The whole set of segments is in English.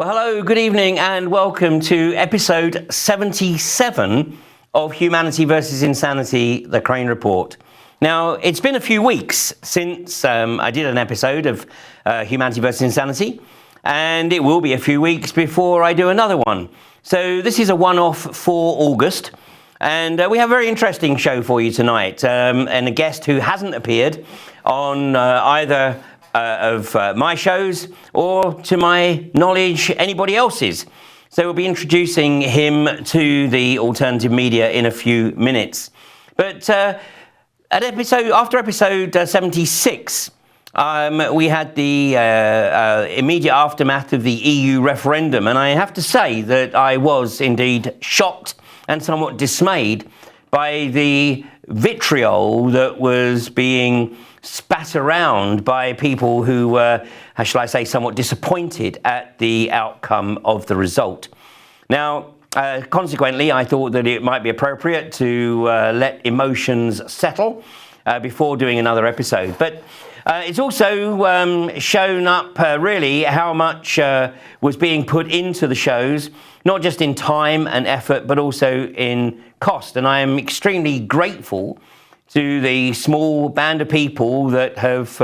Well, hello, good evening, and welcome to episode 77 of Humanity versus Insanity, the Crane Report. Now, it's been a few weeks since I did an episode of Humanity versus Insanity, and it will be a few weeks before I do another one. So this is a one-off for August, and we have a very interesting show for you tonight, and a guest who hasn't appeared on either of my shows or, to my knowledge, anybody else's. So we'll be introducing him to the alternative media in a few minutes. But after episode 76, we had the immediate aftermath of the EU referendum, and I have to say that I was indeed shocked and somewhat dismayed by the vitriol that was being spat around by people who were, how shall I say, somewhat disappointed at the outcome of the result. Now, consequently, I thought that it might be appropriate to let emotions settle before doing another episode. But it's also shown up really how much was being put into the shows, not just in time and effort, but also in cost. And I am extremely grateful to the small band of people that have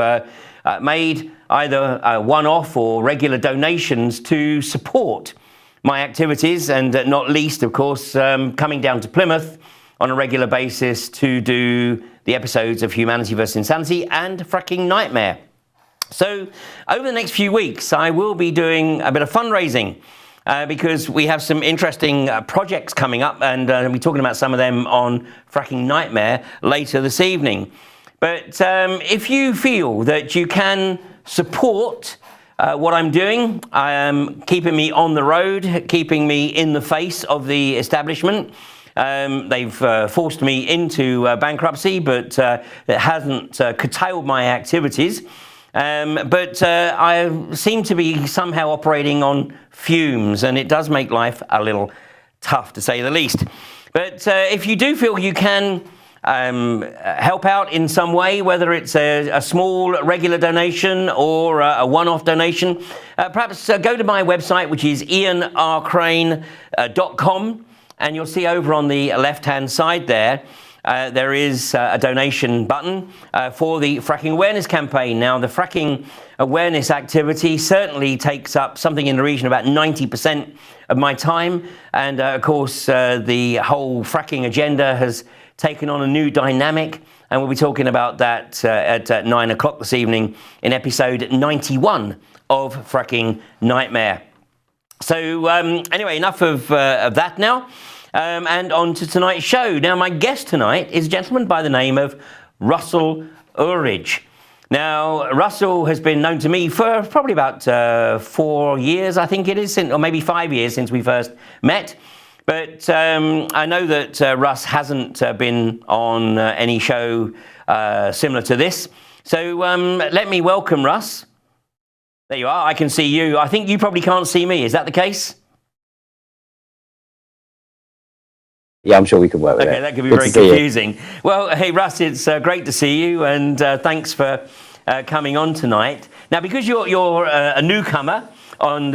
made either one-off or regular donations to support my activities, and not least, of course, coming down to Plymouth on a regular basis to do the episodes of Humanity vs. Insanity and Fracking Nightmare. So over the next few weeks, I will be doing a bit of fundraising because we have some interesting projects coming up, and I'll be talking about some of them on Fracking Nightmare later this evening. But if you feel that you can support what I'm doing, keeping me on the road, keeping me in the face of the establishment, they've forced me into bankruptcy, but it hasn't curtailed my activities. But I seem to be somehow operating on fumes, and it does make life a little tough, to say the least. But if you do feel you can help out in some way, whether it's a small regular donation or a one-off donation, perhaps go to my website, which is ianrcrane.com, and you'll see over on the left-hand side there, there is a donation button for the Fracking Awareness Campaign. Now, the fracking awareness activity certainly takes up something in the region of about 90% of my time. And of course, the whole fracking agenda has taken on a new dynamic. And we'll be talking about that at 9 o'clock this evening in episode 91 of Fracking Nightmare. So anyway, enough of that now. And on to tonight's show. Now, my guest tonight is a gentleman by the name of Russell Ulrich. Now, Russell has been known to me for probably about 4 years, I think it is, or maybe 5 years since we first met. But I know that Russ hasn't been on any show similar to this. So let me welcome Russ. There you are. I can see you. I think you probably can't see me. Is that the case? Yeah, I'm sure we can work with it. Okay, that could be very confusing. Well, hey, Russ, it's great to see you, and thanks for coming on tonight. Now, because you're a newcomer on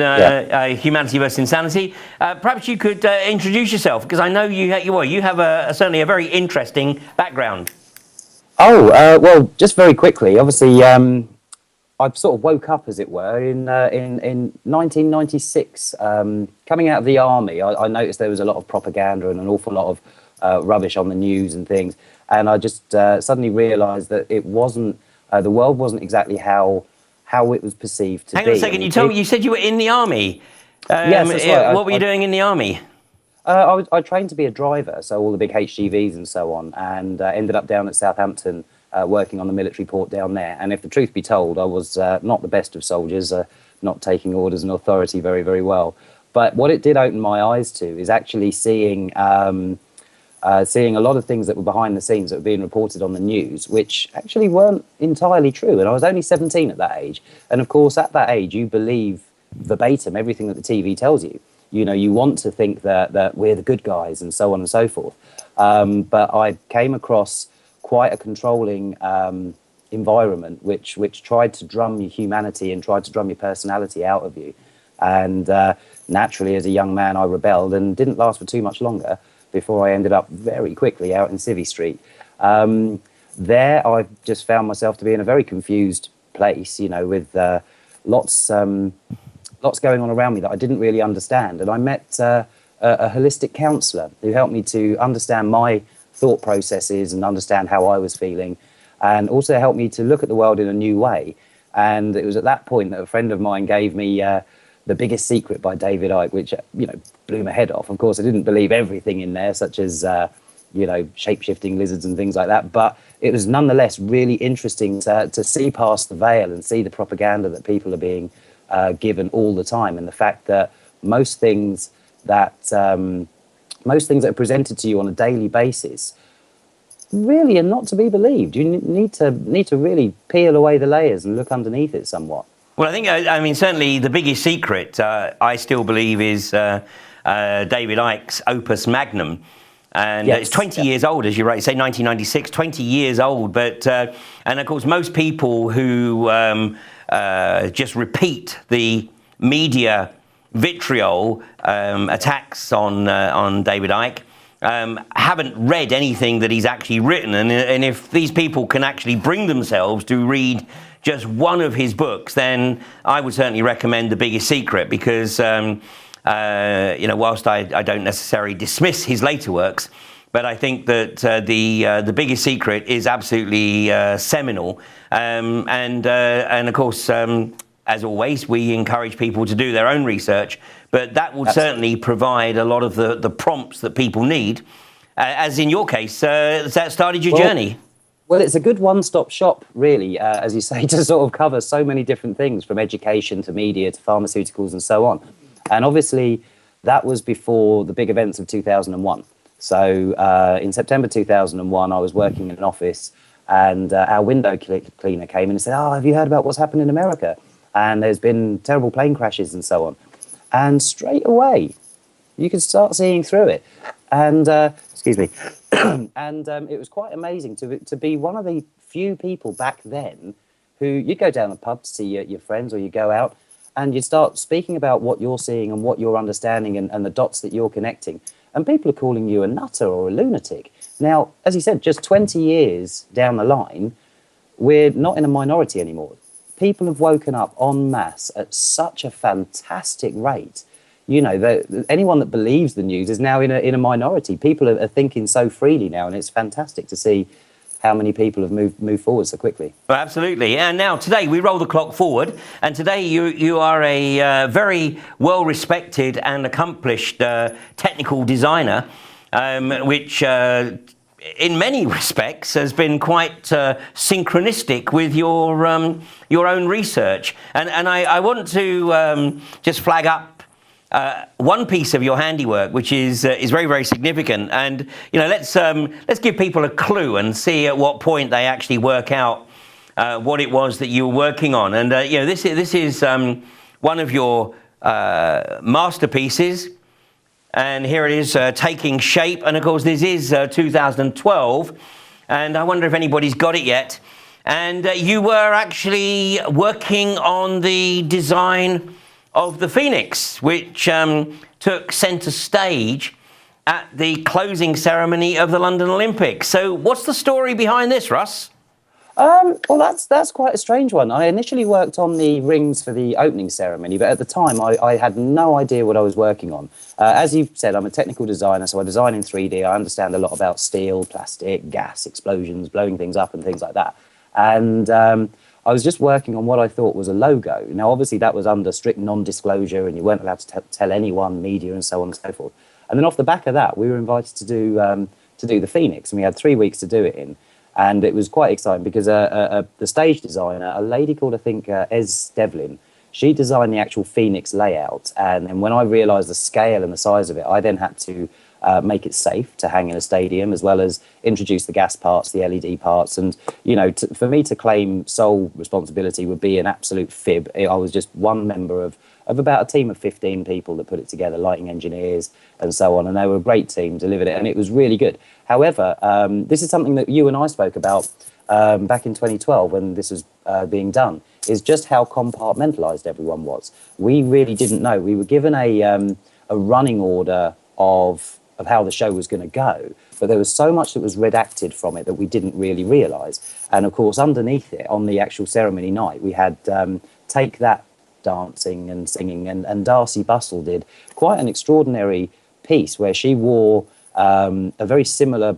Humanity vs. Insanity, perhaps you could introduce yourself, because I know you have certainly a very interesting background. Oh, well, just very quickly, obviously, I sort of woke up, as it were, in 1996. Coming out of the army, I noticed there was a lot of propaganda and an awful lot of rubbish on the news and things. And I just suddenly realised that it wasn't, the world wasn't exactly how it was perceived to be. Hang on a second, you said you were in the army. Yes, that's right. What were you doing in the army? I trained to be a driver, so all the big HGVs and so on, and ended up down at Southampton working on the military port down there. And if the truth be told, I was not the best of soldiers, not taking orders and authority very, very well. But what it did open my eyes to is actually seeing a lot of things that were behind the scenes that were being reported on the news, which actually weren't entirely true. And I was only 17 at that age. And of course, at that age, you believe verbatim everything that the TV tells you. You know, you want to think that we're the good guys and so on and so forth. But I came across quite a controlling environment which tried to drum your humanity and tried to drum your personality out of you. And naturally, as a young man, I rebelled and didn't last for too much longer before I ended up very quickly out in Civvy Street. There, I just found myself to be in a very confused place, you know, with lots going on around me that I didn't really understand. And I met a holistic counsellor who helped me to understand my thought processes and understand how I was feeling, and also helped me to look at the world in a new way. And it was at that point that a friend of mine gave me The Biggest Secret by David Icke, which, you know, blew my head off. Of course, I didn't believe everything in there, such as, you know, shape-shifting lizards and things like that. But it was nonetheless really interesting to see past the veil and see the propaganda that people are being given all the time, and the fact that most things that are presented to you on a daily basis really are not to be believed. You need to really peel away the layers and look underneath it somewhat. Well, I think, I mean, certainly The Biggest Secret, I still believe, is David Icke's opus magnum. And yes, it's 20 years old, as you say, 1996, 20 years old. But, and of course, most people who just repeat the media vitriol attacks on David Icke haven't read anything that he's actually written. And if these people can actually bring themselves to read just one of his books, then I would certainly recommend The Biggest Secret, because you know, whilst I don't necessarily dismiss his later works, but I think that the Biggest Secret is absolutely seminal. And of course, as always, we encourage people to do their own research, but that will certainly provide a lot of the prompts that people need. As in your case, that started your journey. Well, it's a good one-stop shop, really, as you say, to sort of cover so many different things, from education to media to pharmaceuticals and so on. And obviously, that was before the big events of 2001. So in September 2001, I was working in an office, and our window cleaner came in and said, "Oh, have you heard about what's happened in America? And there's been terrible plane crashes and so on." And straight away, you could start seeing through it. And, excuse me, and it was quite amazing to be one of the few people back then who, you'd go down the pub to see your friends, or you go out, and you'd start speaking about what you're seeing and what you're understanding, and the dots that you're connecting. And people are calling you a nutter or a lunatic. Now, as you said, just 20 years down the line, we're not in a minority anymore. People have woken up en masse at such a fantastic rate. You know, anyone that believes the news is now in a minority. People are thinking so freely now, and it's fantastic to see how many people have moved forward so quickly. Well, absolutely. And now today we roll the clock forward, and today you are a very well-respected and accomplished technical designer, which in many respects has been quite synchronistic with your own research. And I want to just flag up one piece of your handiwork, which is very, very significant. And you know, let's give people a clue and see at what point they actually work out what it was that you were working on. And you know, this is one of your masterpieces, and here it is taking shape. And of course, this is 2012, and I wonder if anybody's got it yet. And you were actually working on the design of the Phoenix, which took centre stage at the closing ceremony of the London Olympics. So what's the story behind this, Russ? Well, that's quite a strange one. I initially worked on the rings for the opening ceremony, but at the time I had no idea what I was working on. As you've said, I'm a technical designer, so I design in 3D. I understand a lot about steel, plastic, gas, explosions, blowing things up and things like that. And I was just working on what I thought was a logo. Now, obviously, that was under strict non-disclosure, and you weren't allowed to tell anyone, media, and so on and so forth. And then off the back of that, we were invited to do the Phoenix, and we had 3 weeks to do it in. And it was quite exciting because the stage designer, a lady called, I think, Ez Devlin, she designed the actual Phoenix layout. And then when I realised the scale and the size of it, I then had to make it safe to hang in a stadium, as well as introduce the gas parts, the LED parts. And, you know, for me to claim sole responsibility would be an absolute fib. I was just one member of about a team of 15 people that put it together, lighting engineers and so on. And they were a great team, delivered it, and it was really good. However, this is something that you and I spoke about back in 2012 when this was being done, is just how compartmentalised everyone was. We really didn't know. We were given a running order of how the show was going to go, but there was so much that was redacted from it that we didn't really realise. And of course, underneath it, on the actual ceremony night, we had Take That dancing and singing, and Darcy Bustle did quite an extraordinary piece where she wore a very similar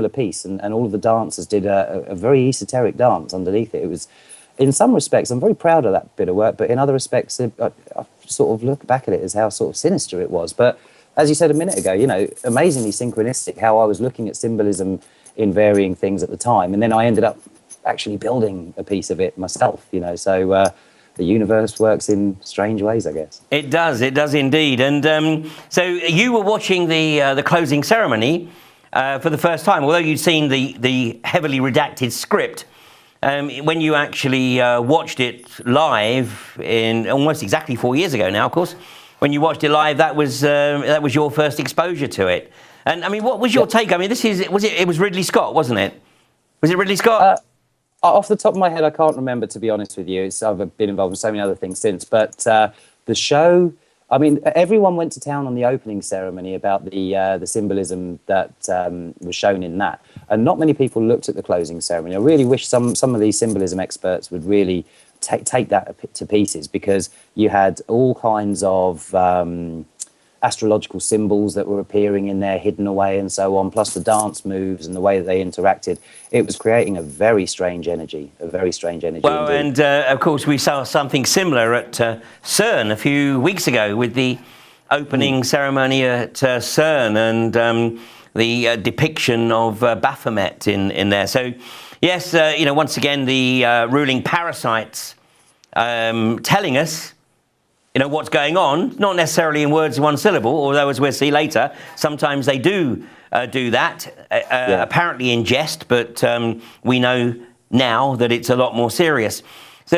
piece, and all of the dancers did a very esoteric dance underneath it. It was, in some respects, I'm very proud of that bit of work, but in other respects, I sort of look back at it as how sort of sinister it was. But as you said a minute ago, amazingly synchronistic, how I was looking at symbolism in varying things at the time, and then I ended up actually building a piece of it myself, so the universe works in strange ways, I guess. It does indeed. And so you were watching the closing ceremony for the first time, although you'd seen the heavily redacted script. When you actually watched it live in almost exactly 4 years ago now, of course, when you watched it live, that was your first exposure to it. And I mean, what was your take? I mean, it was Ridley Scott, wasn't it? Was it Ridley Scott? Off the top of my head, I can't remember, to be honest with you. I've been involved in so many other things since. But the show, I mean, everyone went to town on the opening ceremony about the symbolism that was shown in that. And not many people looked at the closing ceremony. I really wish some of these symbolism experts would really take that to pieces, because you had all kinds of astrological symbols that were appearing in there, hidden away and so on, plus the dance moves and the way that they interacted. It was creating a very strange energy, Well, indeed. And of course, we saw something similar at CERN a few weeks ago with the opening ceremony at CERN and the depiction of Baphomet in there. So, yes, once again, the ruling parasites telling us what's going on, not necessarily in words of one syllable, although, as we'll see later, sometimes they do that, apparently in jest, but we know now that it's a lot more serious. So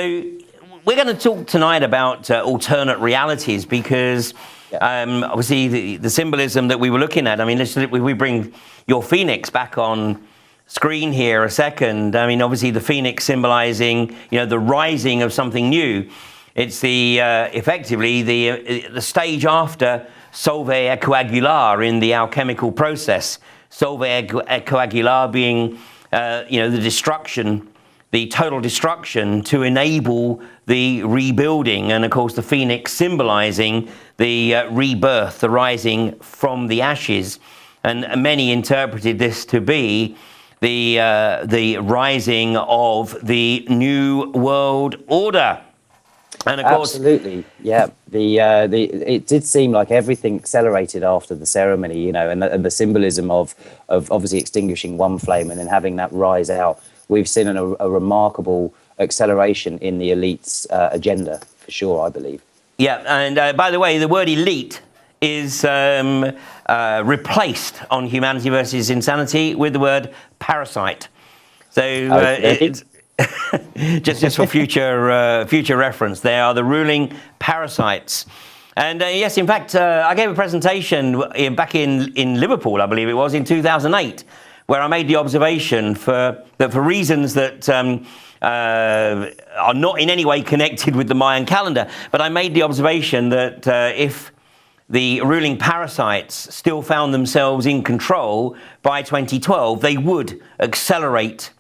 we're going to talk tonight about alternate realities, because obviously the symbolism that we were looking at, I mean, we bring your phoenix back on screen here a second. I mean, obviously the phoenix symbolizing, the rising of something new. It's effectively the stage after solvere coagular in the alchemical process. Solvere coagular being, the destruction, the total destruction to enable the rebuilding, and of course the phoenix symbolizing the rebirth, the rising from the ashes. And many interpreted this to be the rising of the new world order. And of course, absolutely, yeah. It did seem like everything accelerated after the ceremony, and the symbolism of obviously extinguishing one flame and then having that rise out. We've seen a remarkable acceleration in the elite's agenda, for sure, I believe. Yeah, and by the way, the word elite is replaced on Humanity versus Insanity with the word parasite. So it's just for future reference, they are the ruling parasites. And yes, in fact, I gave a presentation back in Liverpool, I believe it was, in 2008, where I made the observation that for reasons that are not in any way connected with the Mayan calendar, but I made the observation that if the ruling parasites still found themselves in control by 2012, they would accelerate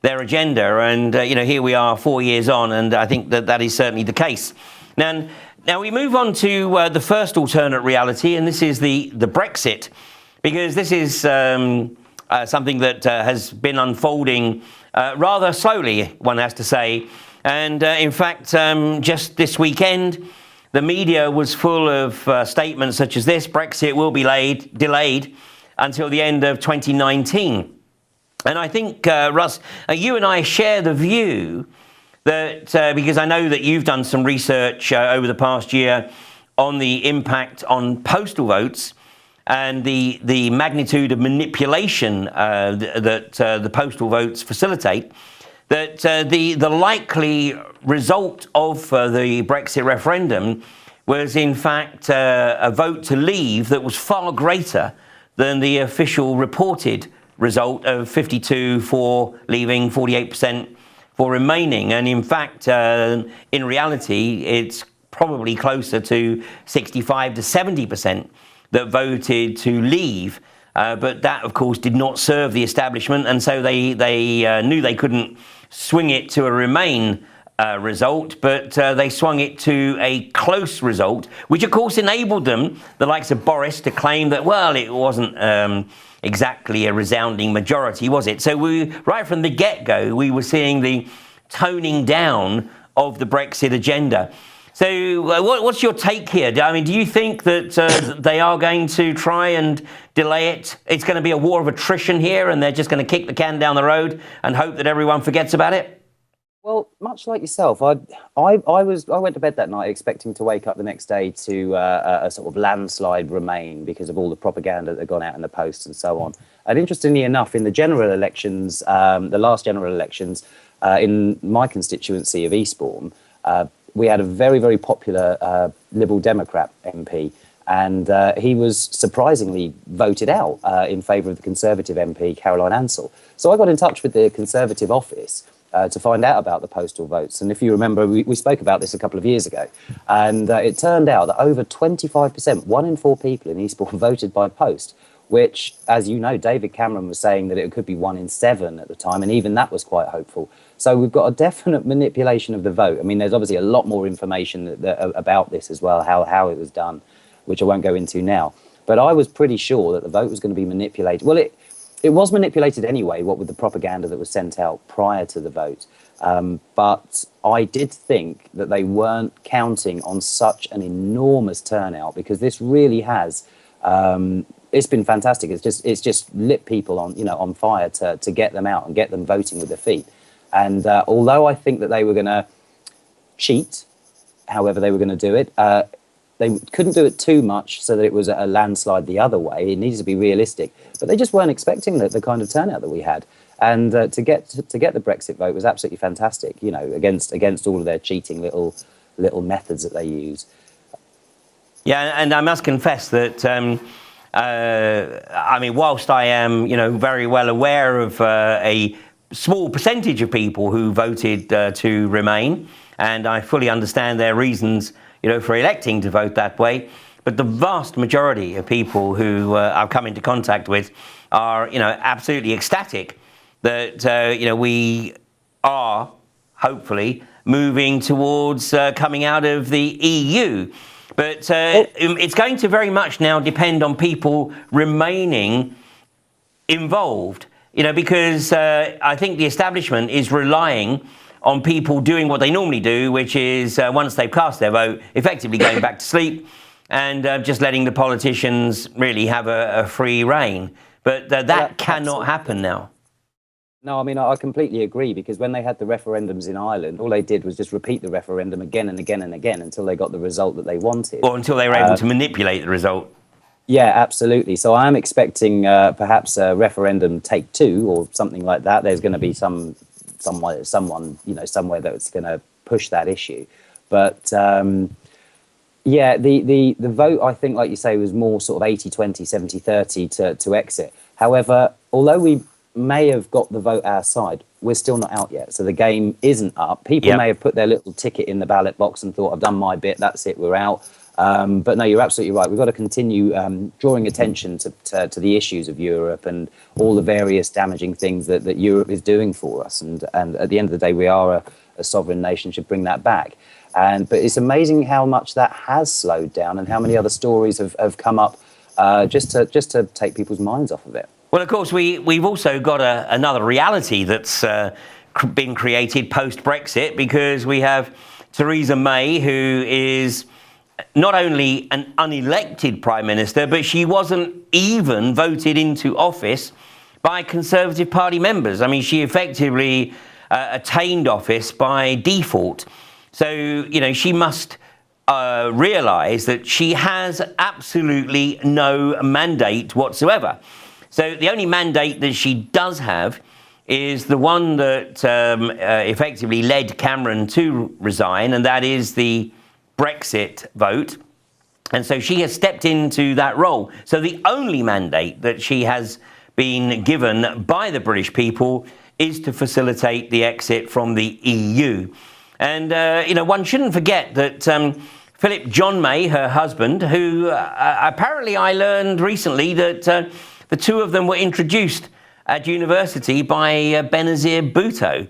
their agenda. And, here we are 4 years on, and I think that is certainly the case. Now we move on to the first alternate reality, and this is the BREXIT, because this is something that has been unfolding rather slowly, one has to say. And in fact, just this weekend, the media was full of statements such as this: Brexit will be delayed until the end of 2019. And I think, Russ, you and I share the view that, because I know that you've done some research over the past year on the impact on postal votes and the magnitude of manipulation that the postal votes facilitate, that the likely result of the Brexit referendum was, in fact, a vote to leave that was far greater than the official reported result of 52 for leaving, 48% for remaining. And in fact, in reality, it's probably closer to 65 to 70% that voted to leave. But that, of course, did not serve the establishment. And so they knew they couldn't swing it to a remain result, but they swung it to a close result, which, of course, enabled them, the likes of Boris, to claim that, well, it wasn't exactly a resounding majority, was it? So right from the get-go, we were seeing the toning down of the Brexit agenda. So what's your take here? I mean, do you think that they are going to try and delay it? It's going to be a war of attrition here, and they're just going to kick the can down the road and hope that everyone forgets about it? Well, much like yourself, I went to bed that night expecting to wake up the next day to a sort of landslide Remain because of all the propaganda that had gone out in the post and so on. And interestingly enough, in the general elections, the last general elections, in my constituency of Eastbourne, we had a very, very popular Liberal Democrat MP, and he was surprisingly voted out in favour of the Conservative MP, Caroline Ansell. So I got in touch with the Conservative office to find out about the postal votes. And if you remember, we spoke about this a couple of years ago. And it turned out that over 25%, 1 in 4 people in Eastbourne voted by post, which, as you know, David Cameron was saying that it could be 1 in 7 at the time. And even that was quite hopeful. So we've got a definite manipulation of the vote. I mean, there's obviously a lot more information about this as well, how it was done, which I won't go into now. But I was pretty sure that the vote was going to be manipulated. Well, it was manipulated anyway, what with the propaganda that was sent out prior to the vote. But I did think that they weren't counting on such an enormous turnout, because this really has, it's been fantastic. It's just lit people on fire to get them out and get them voting with their feet. And although I think that they were going to cheat, however they were going to do it, they couldn't do it too much so that it was a landslide the other way. It needed to be realistic, but they just weren't expecting the kind of turnout that we had. And to get the Brexit vote was absolutely fantastic. You know, against all of their cheating little methods that they use. Yeah, and I must confess that I mean, whilst I am very well aware of a small percentage of people who voted to remain, and I fully understand their reasons for electing to vote that way. But the vast majority of people who I've come into contact with are, absolutely ecstatic that, we are hopefully moving towards coming out of the EU. But it's going to very much now depend on people remaining involved, because I think the establishment is relying on people doing what they normally do, which is once they've cast their vote, effectively going back to sleep and just letting the politicians really have a free reign. But that cannot happen now. No, I mean, I completely agree, because when they had the referendums in Ireland, all they did was just repeat the referendum again and again and again until they got the result that they wanted. Or until they were able to manipulate the result. Yeah, absolutely. So I'm expecting perhaps a referendum take 2 or something like that. There's going to be someone, somewhere that's going to push that issue. But yeah, the vote, I think, like you say, was more sort of 80-20, 70-30 to exit. However, although we may have got the vote our side, we're still not out yet. So the game isn't up. People may have put their little ticket in the ballot box and thought, I've done my bit, that's it, we're out. But no, you're absolutely right. We've got to continue drawing attention to the issues of Europe and all the various damaging things that Europe is doing for us. And at the end of the day, we are a sovereign nation, should bring that back. But it's amazing how much that has slowed down and how many other stories have come up just to take people's minds off of it. Well, of course, we've also got another reality that's been created post-Brexit, because we have Theresa May, who is not only an unelected Prime Minister, but she wasn't even voted into office by Conservative Party members. I mean, she effectively attained office by default. So, she must realise that she has absolutely no mandate whatsoever. So the only mandate that she does have is the one that effectively led Cameron to resign, and that is the Brexit vote. And so she has stepped into that role. So the only mandate that she has been given by the British people is to facilitate the exit from the EU. And, one shouldn't forget that Philip John May, her husband, who apparently I learned recently that the two of them were introduced at university by Benazir Bhutto.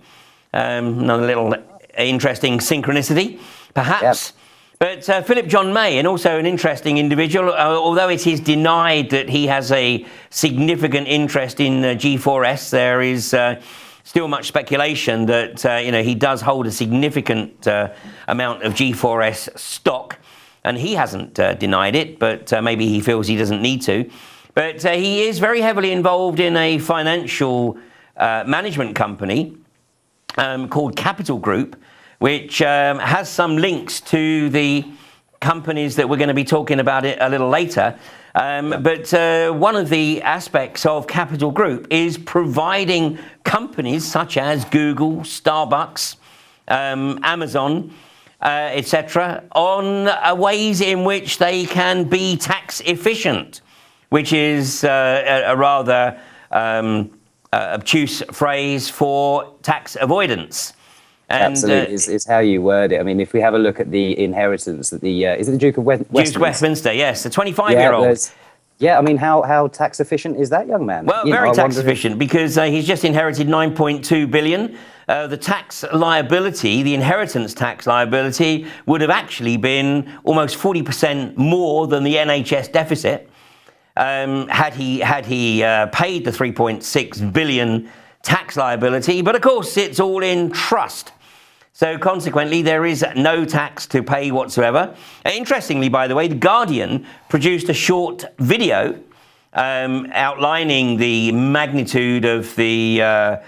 Another little interesting synchronicity, perhaps. Yep. But Philip John May, and also an interesting individual, although it is denied that he has a significant interest in G4S, there is still much speculation that he does hold a significant amount of G4S stock, and he hasn't denied it, but maybe he feels he doesn't need to. But he is very heavily involved in a financial management company called Capital Group, which has some links to the companies that we're going to be talking about it a little later. But one of the aspects of Capital Group is providing companies such as Google, Starbucks, Amazon, etc., on ways in which they can be tax efficient, which is a rather obtuse phrase for tax avoidance. And, absolutely, is how you word it. I mean, if we have a look at the inheritance that is it the Duke of Westminster? Duke of Westminster, yes, the 25-year-old. Yeah, I mean, how tax efficient is that young man? Well, very tax efficient, because he's just inherited 9.2 billion. The tax liability, the inheritance tax liability, would have actually been almost 40% more than the NHS deficit had he paid the 3.6 billion tax liability. But of course, it's all in trust. So consequently, there is no tax to pay whatsoever. Interestingly, by the way, The Guardian produced a short video outlining the magnitude of the, I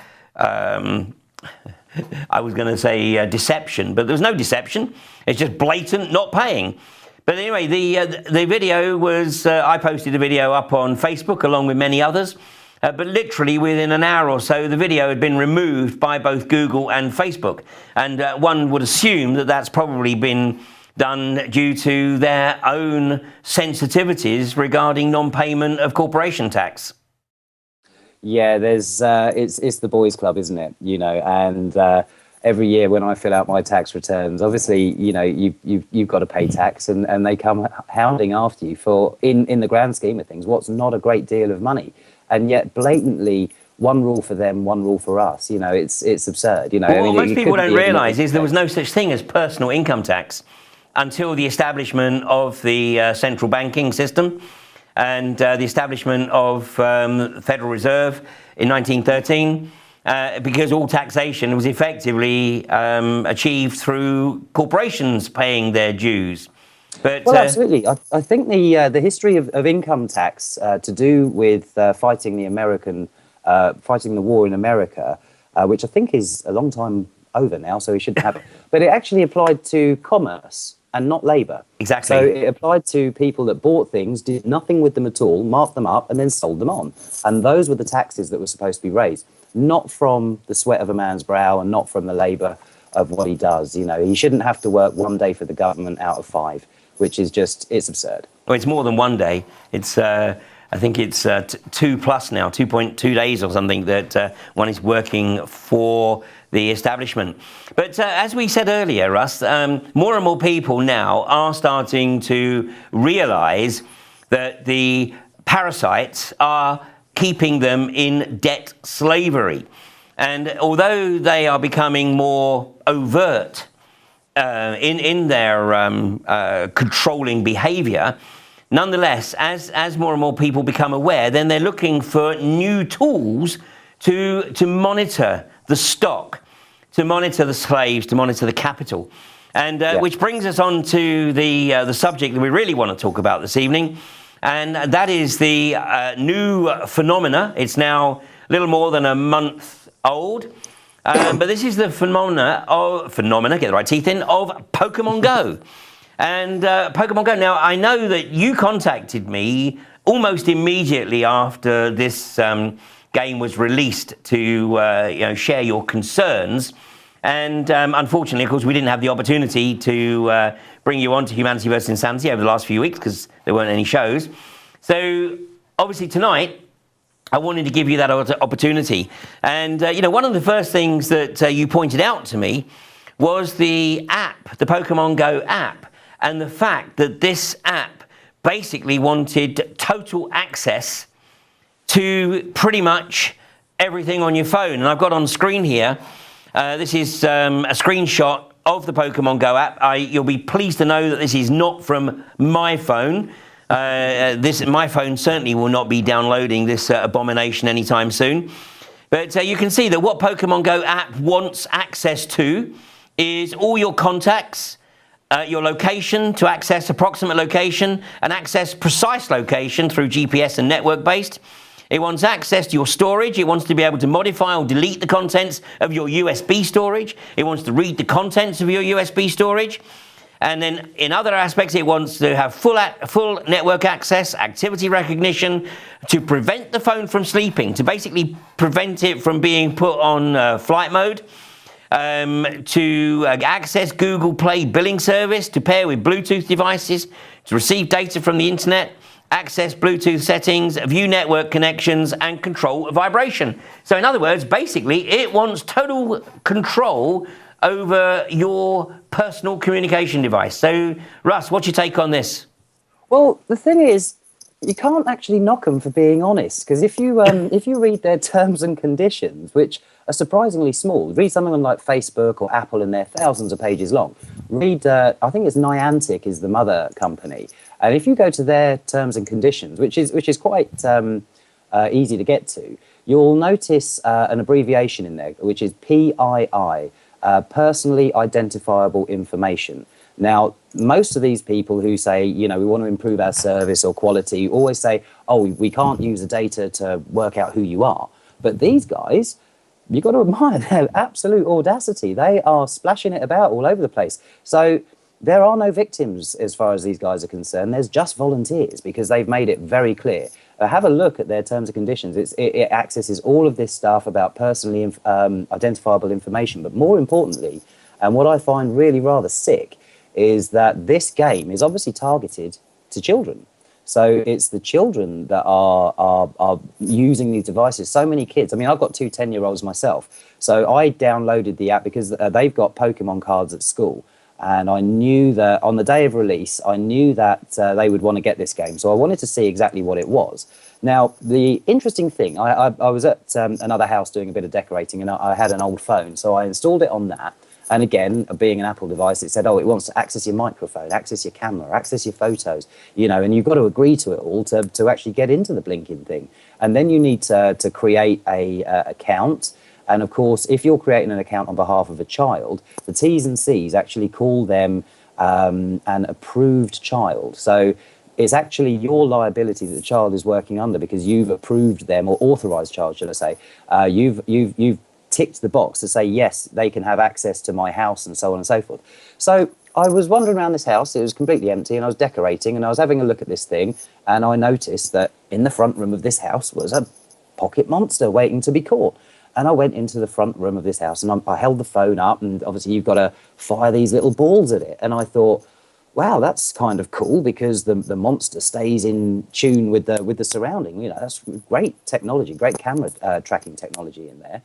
was going to say deception, but there was no deception. It's just blatant not paying. But anyway, the video was, I posted a video up on Facebook along with many others. But literally within an hour or so, the video had been removed by both Google and Facebook. And one would assume that that's probably been done due to their own sensitivities regarding non-payment of corporation tax. Yeah, there's it's the boys' club, isn't it? And every year when I fill out my tax returns, obviously, you've got to pay tax, and they come hounding after you for, in the grand scheme of things, what's not a great deal of money. And yet, blatantly, one rule for them, one rule for us. It's absurd. What most people don't realise is there was no such thing as personal income tax until the establishment of the central banking system and the establishment of the Federal Reserve in 1913, because all taxation was effectively achieved through corporations paying their dues. But, well, absolutely. I think the history of income tax to do with fighting the war in America, which I think is a long time over now, so we shouldn't have it. But it actually applied to commerce and not labour. Exactly. So it applied to people that bought things, did nothing with them at all, marked them up, and then sold them on. And those were the taxes that were supposed to be raised, not from the sweat of a man's brow and not from the labour of what he does. He shouldn't have to work one day for the government out of 5. Which is it's absurd. Well, it's more than one day. It's, I think it's 2 plus now, 2.2 days or something that one is working for the establishment. But as we said earlier, Russ, more and more people now are starting to realise that the parasites are keeping them in debt slavery. And although they are becoming more overt in their controlling behaviour, nonetheless, as more and more people become aware, then they're looking for new tools to monitor the stock, to monitor the slaves, to monitor the capital. And which brings us on to the subject that we really want to talk about this evening, and that is the new phenomena. It's now a little more than a month old. But this is the phenomena, get the right teeth in, of Pokemon Go. And Pokemon Go, now I know that you contacted me almost immediately after this game was released to share your concerns. And unfortunately, of course, we didn't have the opportunity to bring you on to Humanity vs. Insanity over the last few weeks because there weren't any shows. So obviously tonight, I wanted to give you that opportunity. And, one of the first things that you pointed out to me was the app, the Pokemon Go app, and the fact that this app basically wanted total access to pretty much everything on your phone. And I've got on screen here, this is a screenshot of the Pokemon Go app. You'll be pleased to know that this is not from my phone. My phone certainly will not be downloading this abomination anytime soon. But you can see that what Pokemon Go app wants access to is all your contacts, your location to access approximate location, and access precise location through GPS and network-based. It wants access to your storage. It wants to be able to modify or delete the contents of your USB storage. It wants to read the contents of your USB storage. And then in other aspects, it wants to have full network access, activity recognition, to prevent the phone from sleeping, to basically prevent it from being put on flight mode, to access Google Play billing service, to pair with Bluetooth devices, to receive data from the internet, access Bluetooth settings, view network connections, and control vibration. So in other words, basically, it wants total control over your personal communication device. So, Russ, what's your take on this? Well, the thing is, you can't actually knock them for being honest, because if you read their terms and conditions, which are surprisingly small, read some of them like Facebook or Apple, and they're thousands of pages long. Read, I think it's Niantic is the mother company, and if you go to their terms and conditions, which is quite easy to get to, you'll notice an abbreviation in there, which is PII. Personally identifiable information. Now, most of these people who say, we want to improve our service or quality, always say, oh, we can't use the data to work out who you are. But these guys, you've got to admire their absolute audacity. They are splashing it about all over the place. So there are no victims as far as these guys are concerned. There's just volunteers, because they've made it very clear. Have a look at their terms and conditions. It accesses all of this stuff about personally identifiable information. But more importantly, and what I find really rather sick, is that this game is obviously targeted to children. So it's the children that are using these devices. So many kids. I mean, I've got two 10-year-olds myself. So I downloaded the app because they've got Pokemon cards at school. And I knew that on the day of release, I knew that they would want to get this game. So I wanted to see exactly what it was. Now, the interesting thing, I was at another house doing a bit of decorating, and I had an old phone. So I installed it on that. And again, being an Apple device, it said, oh, it wants to access your microphone, access your camera, access your photos, and you've got to agree to it all to actually get into the blinking thing. And then you need to create a account. And of course, if you're creating an account on behalf of a child, the T's and C's actually call them an approved child. So it's actually your liability that the child is working under, because you've approved them, or authorized child, should I say. You've ticked the box to say, yes, they can have access to my house, and so on and so forth. So I was wandering around this house. It was completely empty, and I was decorating, and I was having a look at this thing, and I noticed that in the front room of this house was a pocket monster waiting to be caught. And I went into the front room of this house, and I held the phone up, and obviously you've got to fire these little balls at it. And I thought, wow, that's kind of cool, because the monster stays in tune with the surrounding. That's great technology, great camera tracking technology in there.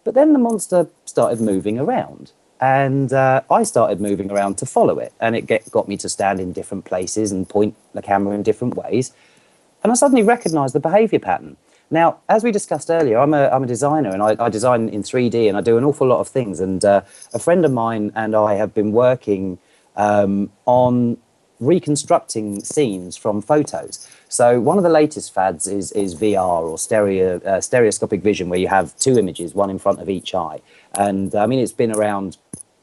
But then the monster started moving around, and I started moving around to follow it, and it got me to stand in different places and point the camera in different ways. And I suddenly recognized the behavior pattern. Now, as we discussed earlier, I'm a designer, and I design in 3D, and I do an awful lot of things. And a friend of mine and I have been working on reconstructing scenes from photos. So one of the latest fads is VR, or stereoscopic vision, where you have two images, one in front of each eye. And I mean, it's been around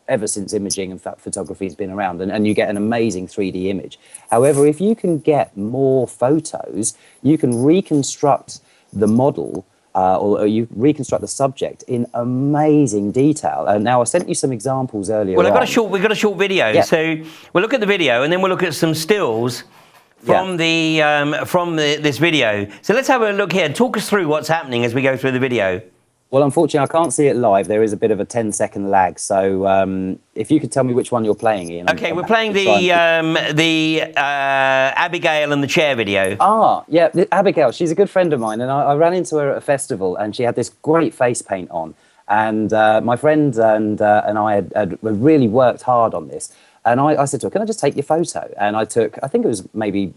ever since imaging and photography has been around, and you get an amazing 3D image. However, if you can get more photos, you can reconstruct the model, or you reconstruct the subject in amazing detail. And now I sent you some examples earlier. Well, we've got a short video. Yeah. So we'll look at the video, and then we'll look at some stills from this video. So let's have a look here. Talk us through what's happening as we go through the video. Well, unfortunately, I can't see it live. There is a bit of a 10-second lag. So if you could tell me which one you're playing, Ian. Okay, we're playing the Abigail and the chair video. Yeah, Abigail. She's a good friend of mine, and I ran into her at a festival, and she had this great face paint on. And my friend and I had really worked hard on this. And I said to her, "Can I just take your photo?" And I took, I think it was maybe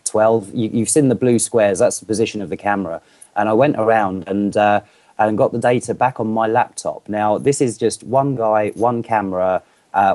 12. You've seen the blue squares. That's the position of the camera. And I went around and got the data back on my laptop. Now, this is just one guy, one camera,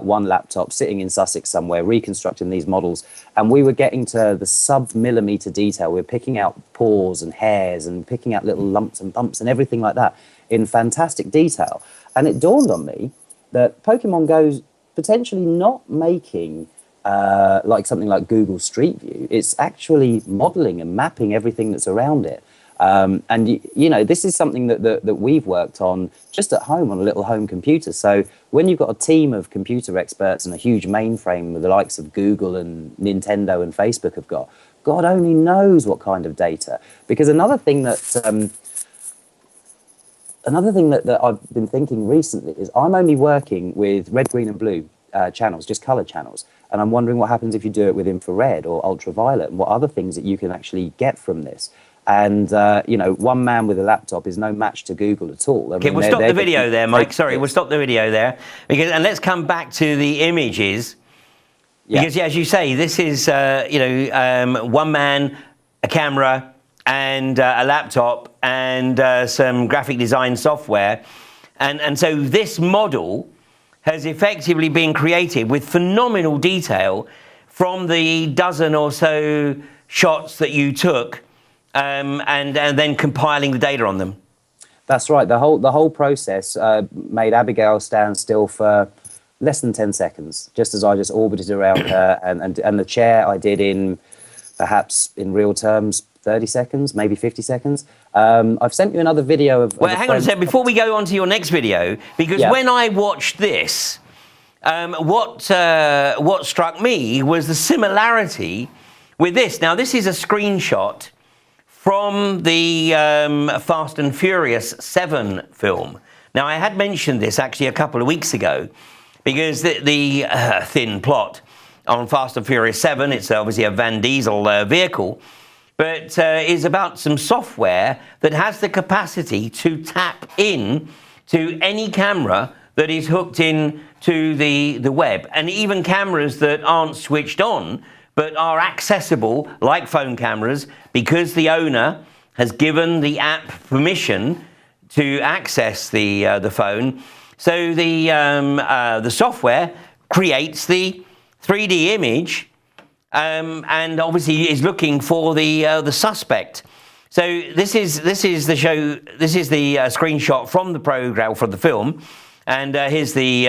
one laptop sitting in Sussex somewhere, reconstructing these models. And we were getting to the sub-millimeter detail. We were picking out pores and hairs and picking out little lumps and bumps and everything like that in fantastic detail. And it dawned on me that Pokemon Go's potentially not making like something like Google Street View. It's actually modeling and mapping everything that's around it. And you know, this is something that we've worked on just at home on a little home computer. So when you've got a team of computer experts and a huge mainframe with the likes of Google and Nintendo and Facebook have got, God only knows what kind of data. Because another thing that I've been thinking recently is I'm only working with red, green and blue channels, just color channels. And I'm wondering what happens if you do it with infrared or ultraviolet and what other things that you can actually get from this. And, you know, one man with a laptop is no match to Google at all. Okay, we'll stop the video there, Mike. Sorry, we'll stop the video there. And let's come back to the images. Because, yeah, as you say, this is, you know, one man, a camera, and a laptop, and some graphic design software. And so this model has effectively been created with phenomenal detail from the dozen or so shots that you took. And then compiling the data on them. That's right. The whole process made Abigail stand still for less than 10 seconds, just as I just orbited around her, and the chair I did in perhaps in real terms 30 seconds, maybe 50 seconds. I've sent you another video of. Well, hang on a second before we go on to your next video, because when I watched this, what struck me was the similarity with this. Now, this is a screenshot from the Fast and Furious 7 film. Now, I had mentioned this actually a couple of weeks ago because the thin plot on Fast and Furious 7, it's obviously a Van Diesel vehicle, but is about some software that has the capacity to tap in to any camera that is hooked in to the web, and even cameras that aren't switched on but are accessible like phone cameras because the owner has given the app permission to access the phone. So the software creates the 3D image and obviously is looking for the suspect. So this is the screenshot from the program from the film, and here's the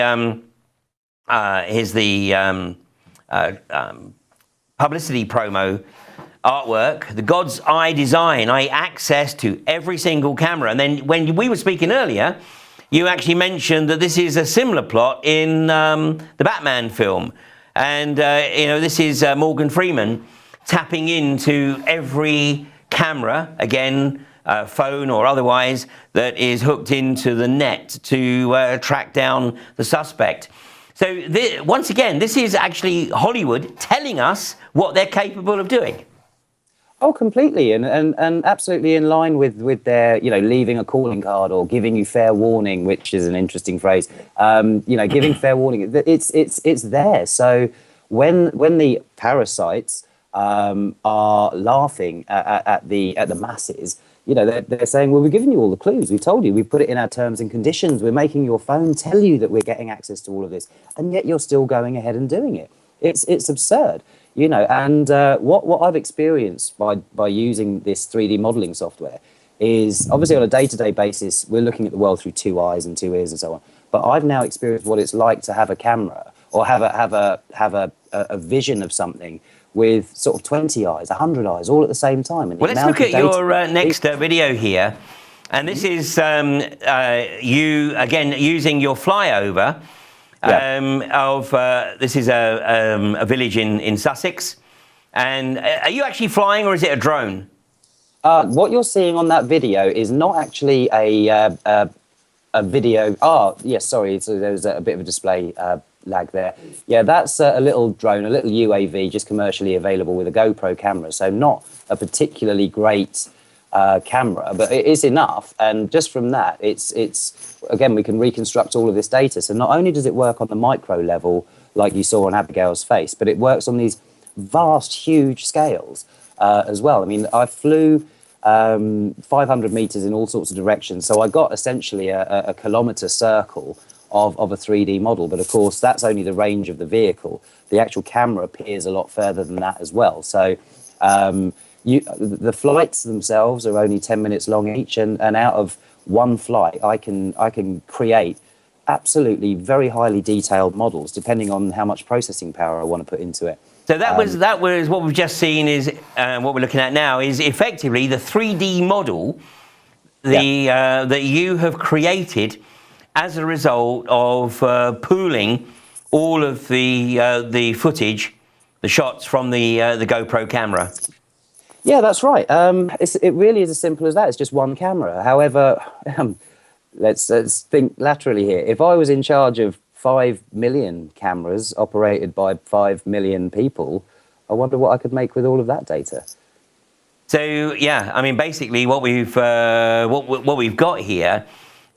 publicity promo artwork, the God's Eye design, access to every single camera. And then when we were speaking earlier, you actually mentioned that this is a similar plot in the Batman film. And, you know, this is Morgan Freeman tapping into every camera, again, phone or otherwise, that is hooked into the net to track down the suspect. So once again, this is actually Hollywood telling us what they're capable of doing. Oh, completely, and absolutely in line with their, you know, leaving a calling card or giving you fair warning, which is an interesting phrase. You know, giving fair warning, it's there. So when the parasites are laughing at the masses, you know, they're saying, well, we're giving you all the clues. We've told you. We've put it in our terms and conditions. We're making your phone tell you that we're getting access to all of this, and yet you're still going ahead and doing it. It's absurd, you know. And what I've experienced by using this 3D modeling software is obviously on a day-to-day basis, we're looking at the world through 2 eyes and 2 ears and so on. But I've now experienced what it's like to have a camera or have a vision of something with sort of 20 eyes, 100 eyes, all at the same time. And well, let's look at your next video here. And this is you, again, using your flyover of, this is a village in Sussex. And are you actually flying, or is it a drone? What you're seeing on that video is not actually a a video. Oh, yes, sorry. So there was a bit of a display lag there. Yeah, that's a little drone, a little UAV, just commercially available with a GoPro camera. So not a particularly great camera, but it is enough. And just from that, it's again, we can reconstruct all of this data. So not only does it work on the micro level, like you saw on Abigail's face, but it works on these vast, huge scales as well. I mean, I flew 500 meters in all sorts of directions. So I got essentially a kilometer circle of a 3D model. But of course, that's only the range of the vehicle. The actual camera appears a lot further than that as well. So the flights themselves are only 10 minutes long each. And out of one flight, I can create absolutely very highly detailed models, depending on how much processing power I want to put into it. So that was what we've just seen is what we're looking at now is effectively the 3D model that you have created as a result of pooling all of the footage, the shots from the GoPro camera. Yeah, that's right. It really is as simple as that. It's just one camera. However, let's think laterally here. If I was in charge of 5 million cameras operated by 5 million people, I wonder what I could make with all of that data. So yeah, I mean, basically, what we've got here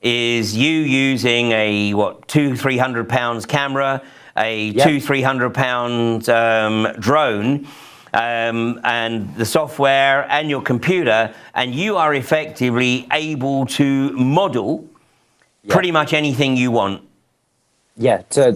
is you using a 200-300 pounds camera, a 200-300 pound drone, and the software and your computer, and you are effectively able to model pretty much anything you want. Yeah, to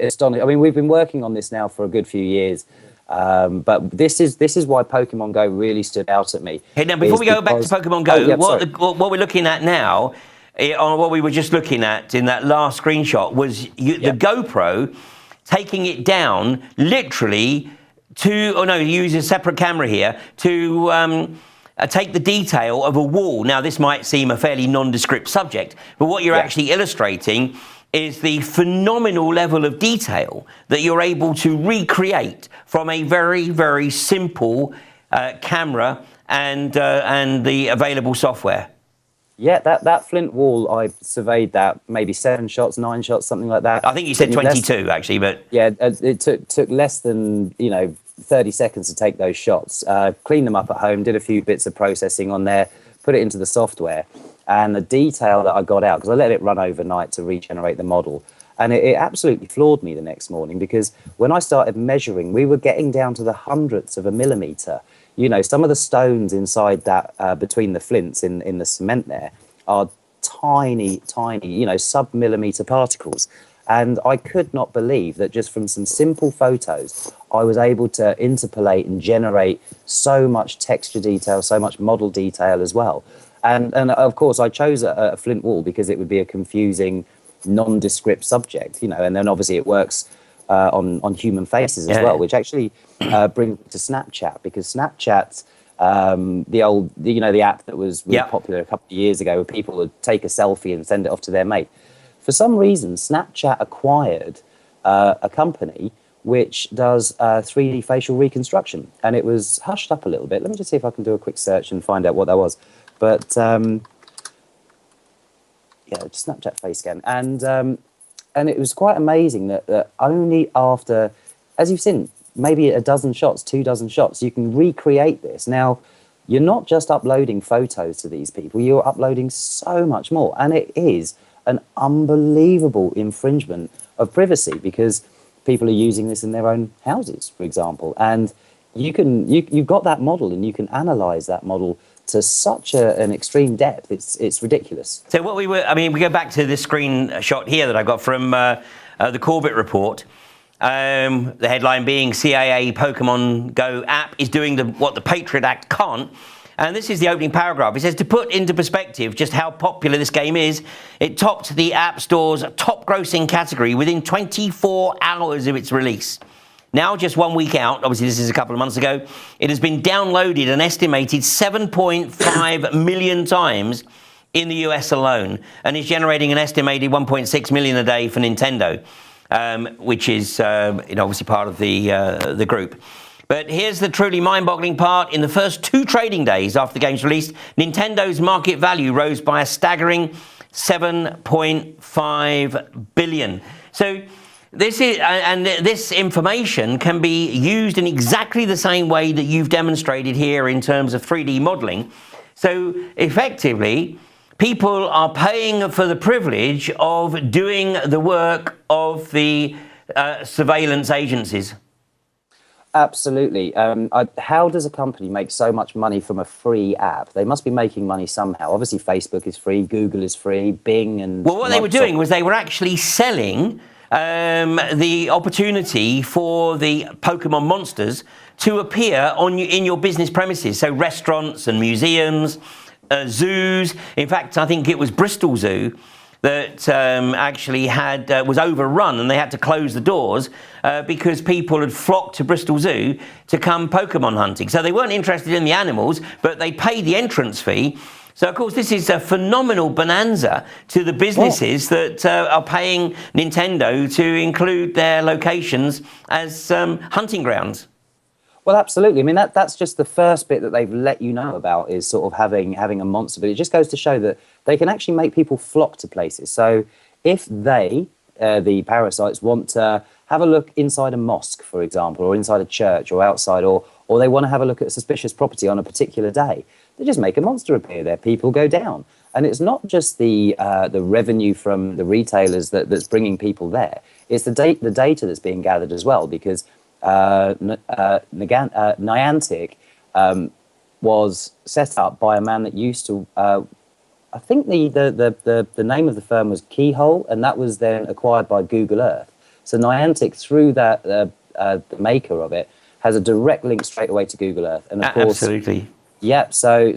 astonish. I mean, we've been working on this now for a good few years, but this is why Pokemon Go really stood out at me. Hey, now before we go back to Pokemon Go, what we're looking at now, on what we were just looking at in that last screenshot, was the GoPro taking it down literally to, use a separate camera here to take the detail of a wall. Now, this might seem a fairly nondescript subject, but what you're actually illustrating is the phenomenal level of detail that you're able to recreate from a very, very simple camera and the available software. Yeah, that flint wall, I surveyed that maybe 7 shots, 9 shots, something like that. I think you said 22 actually, but yeah, it took less than 30 seconds to take those shots. Cleaned them up at home, did a few bits of processing on there, put it into the software. And the detail that I got out, because I let it run overnight to regenerate the model, and it absolutely floored me the next morning, because when I started measuring, we were getting down to the hundredths of a millimeter. Some of the stones inside that, between the flints in the cement there, are tiny, sub-millimeter particles. And I could not believe that just from some simple photos, I was able to interpolate and generate so much texture detail, so much model detail as well. And of course, I chose a flint wall because it would be a confusing, nondescript subject, and then obviously it works on human faces as well, which actually brings to Snapchat, because Snapchat, the app that was really popular a couple of years ago, where people would take a selfie and send it off to their mate. For some reason, Snapchat acquired a company which does 3D facial reconstruction, and it was hushed up a little bit. Let me just see if I can do a quick search and find out what that was. But Snapchat face scan, and it was quite amazing that only after, as you've seen, maybe a dozen shots, 2 dozen shots, you can recreate this. Now, you're not just uploading photos to these people; you're uploading so much more, and it is an unbelievable infringement of privacy, because people are using this in their own houses, for example, and you've got that model, and you can analyze that model to such an extreme depth. It's ridiculous. So we go back to this screenshot here that I got from the Corbett report. The headline being CIA Pokemon Go app is doing what the Patriot Act can't. And this is the opening paragraph. It says, to put into perspective just how popular this game is, it topped the App Store's top grossing category within 24 hours of its release. Now, just 1 week out, obviously this is a couple of months ago, it has been downloaded an estimated 7.5 million times in the US alone, and is generating an estimated 1.6 million a day for Nintendo, which is obviously part of the group. But here's the truly mind-boggling part. In the first 2 trading days after the game's release, Nintendo's market value rose by a staggering 7.5 billion. So this information can be used in exactly the same way that you've demonstrated here in terms of 3D modeling. So effectively, people are paying for the privilege of doing the work of the surveillance agencies. Absolutely. How does a company make so much money from a free app? They must be making money somehow. Obviously, Facebook is free, Google is free, Bing and Well, what they were Microsoft. doing was they were actually selling the opportunity for the Pokemon monsters to appear in your business premises. So restaurants and museums, zoos. In fact, I think it was Bristol Zoo that actually was overrun, and they had to close the doors because people had flocked to Bristol Zoo to come Pokemon hunting. So they weren't interested in the animals, but they paid the entrance fee. So, of course, this is a phenomenal bonanza to the businesses that are paying Nintendo to include their locations as hunting grounds. Well, absolutely. I mean, that's just the first bit that they've let you know about, is sort of having a monster. But it just goes to show that they can actually make people flock to places. So if they, the parasites, want to have a look inside a mosque, for example, or inside a church or outside, or they want to have a look at a suspicious property on a particular day, they just make a monster appear there. People go down. And it's not just the revenue from the retailers that's bringing people there. It's the data that's being gathered as well, because Niantic was set up by a man that used to, I think the name of the firm was Keyhole, and that was then acquired by Google Earth. So Niantic, through that the maker of it, has a direct link straight away to Google Earth. And of course, absolutely. Yeah, so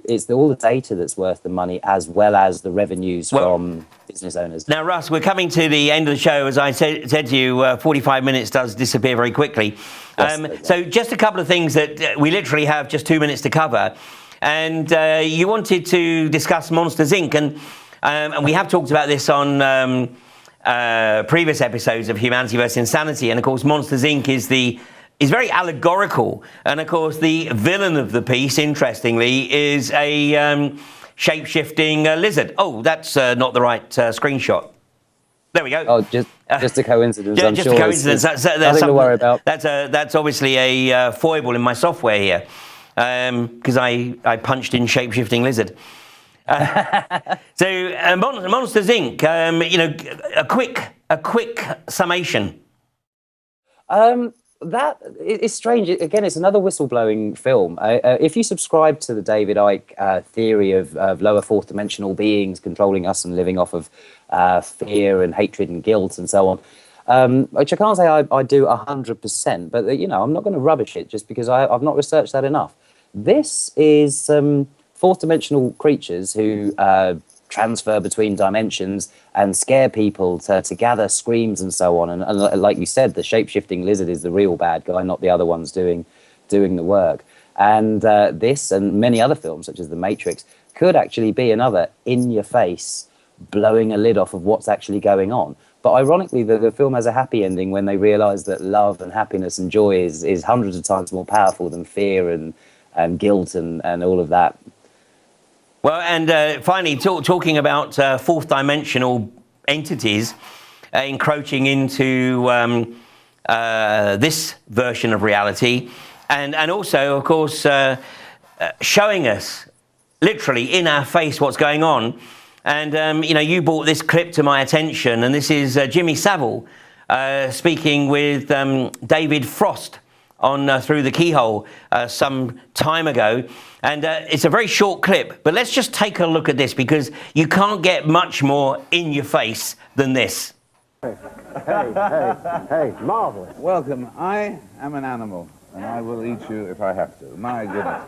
it's all the data that's worth the money, as well as the revenues from business owners. Now, Russ, we're coming to the end of the show. As I said to you, 45 minutes does disappear very quickly. Yes, so just a couple of things that we literally have just 2 minutes to cover. And you wanted to discuss Monsters, Inc. And we have talked about this on previous episodes of Humanity vs. Insanity. And, of course, Monsters, Inc. is very allegorical. And, of course, the villain of the piece, interestingly, is a shape-shifting lizard. Oh, that's not the right screenshot. There we go. Oh, just a coincidence, I'm just sure. a coincidence. That's nothing to worry about. That's obviously a foible in my software here, because I punched in shape-shifting lizard. So Monsters, Inc., a quick summation. That is strange. Again, it's another whistleblowing film. If you subscribe to the David Icke theory of lower fourth dimensional beings controlling us and living off of fear and hatred and guilt and so on, which I can't say I do 100%, but I'm not going to rubbish it just because I've not researched that enough. This is fourth dimensional creatures who transfer between dimensions and scare people to gather screams and so on. And like you said, the shape-shifting lizard is the real bad guy, not the other ones doing the work. And this and many other films, such as The Matrix, could actually be another in-your-face blowing a lid off of what's actually going on. But ironically, the film has a happy ending when they realise that love and happiness and joy is hundreds of times more powerful than fear and guilt and all of that. Well, and finally, talking about fourth dimensional entities encroaching into this version of reality, and also, of course, showing us literally in our face what's going on. And you brought this clip to my attention, and this is Jimmy Savile speaking with David Frost on Through the Keyhole some time ago. And it's a very short clip, but let's just take a look at this, because you can't get much more in your face than this. Hey, marvelous. Welcome. I am an animal, and I will eat you if I have to. My goodness.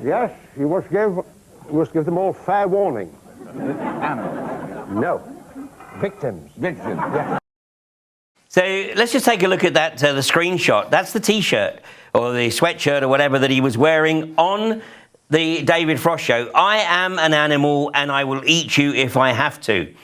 Yes, you must give them all fair warning. Animals. No. Victims. Victims. Yeah. So let's just take a look at that, the screenshot. That's the T-shirt or the sweatshirt or whatever that he was wearing on the David Frost show. I am an animal and I will eat you if I have to.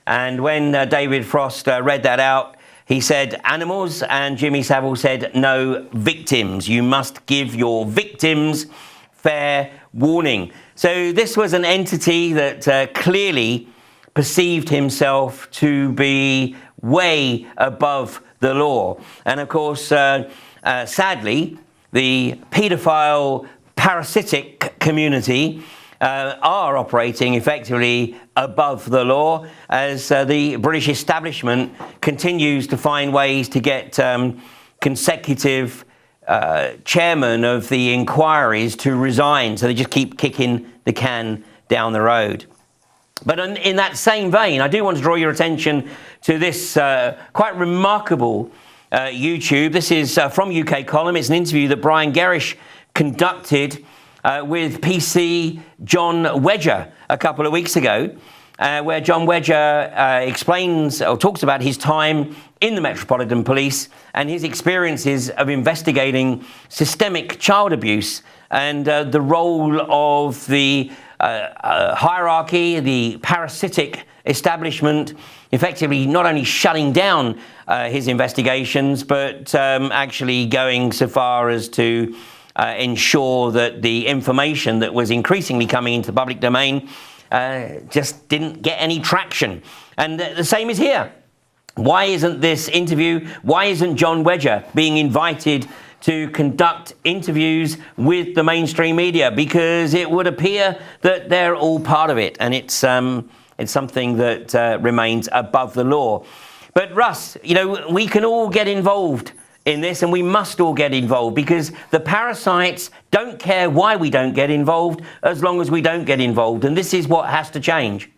And when David Frost read that out, he said animals, and Jimmy Savile said no, victims. You must give your victims fair warning. So this was an entity that clearly perceived himself to be way above the law. And of course, sadly, the paedophile parasitic community are operating effectively above the law as the British establishment continues to find ways to get consecutive chairman of the inquiries to resign. So they just keep kicking the can down the road. But in that same vein, I do want to draw your attention to this quite remarkable YouTube. This is from UK Column. It's an interview that Brian Gerrish conducted with PC John Wedger a couple of weeks ago, where John Wedger explains or talks about his time in the Metropolitan Police and his experiences of investigating systemic child abuse and the role of the hierarchy, the parasitic establishment, effectively not only shutting down his investigations, but actually going so far as to ensure that the information that was increasingly coming into the public domain just didn't get any traction. And the same is here. Why isn't this interview, why isn't John Wedger being invited to conduct interviews with the mainstream media? Because it would appear that they're all part of it, and it's something that remains above the law. But Russ, you know, we can all get involved in this, and we must all get involved, because the parasites don't care why we don't get involved as long as we don't get involved, and this is what has to change.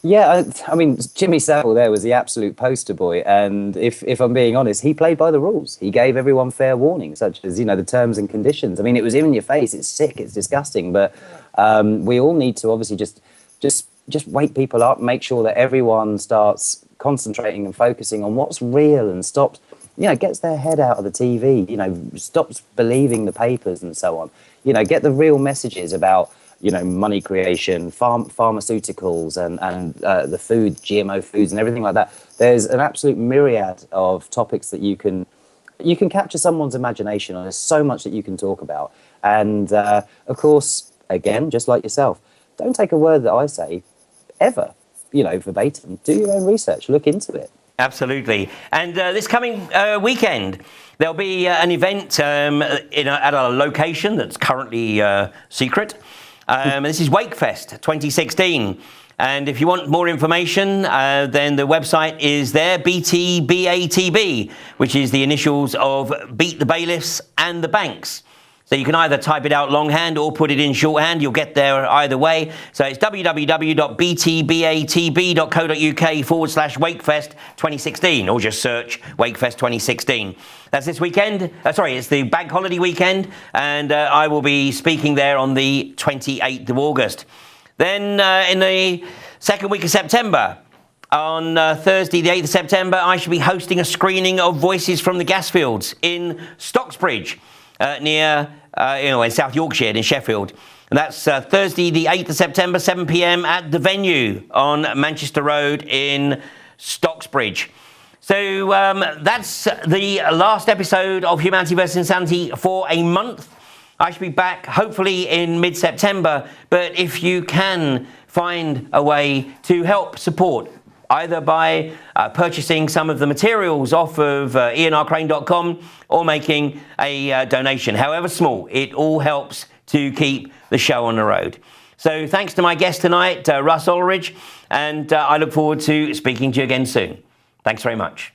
Yeah, I mean, Jimmy Savile there was the absolute poster boy, and if I'm being honest, he played by the rules. He gave everyone fair warning, such as, you know, the terms and conditions. I mean, it was in your face. It's sick. It's disgusting. But we all need to obviously just wake people up, make sure that everyone starts concentrating and focusing on what's real and stops, you know, gets their head out of the TV, you know, stops believing the papers and so on. You know, get the real messages about, you know, money creation, pharmaceuticals and the food, GMO foods and everything like that. There's an absolute myriad of topics that you can capture someone's imagination on. There's so much that you can talk about. And of course, again, just like yourself, don't take a word that I say ever, you know, verbatim. Do your own research, look into it. Absolutely. And this coming weekend, there'll be an event at a location that's currently secret. This is Wakefest 2016. And if you want more information, then the website is there, BTBATB, which is the initials of Beat the Bailiffs and the Banks. So you can either type it out longhand or put it in shorthand. You'll get there either way. So it's www.btbatb.co.uk/Wakefest 2016, or just search Wakefest 2016. That's this weekend. It's the bank holiday weekend, and I will be speaking there on the 28th of August. Then in the second week of September, on Thursday, the 8th of September, I shall be hosting a screening of Voices from the Gasfields in Stocksbridge, near in South Yorkshire, in Sheffield. And that's Thursday, the 8th of September, 7 p.m. at the venue on Manchester Road in Stocksbridge. So that's the last episode of Humanity vs. Insanity for a month. I should be back hopefully in mid-September, but if you can find a way to help support, either by purchasing some of the materials off of ianrcrane.com or making a donation, however small, it all helps to keep the show on the road. So thanks to my guest tonight, Russ Ulrich, and I look forward to speaking to you again soon. Thanks very much.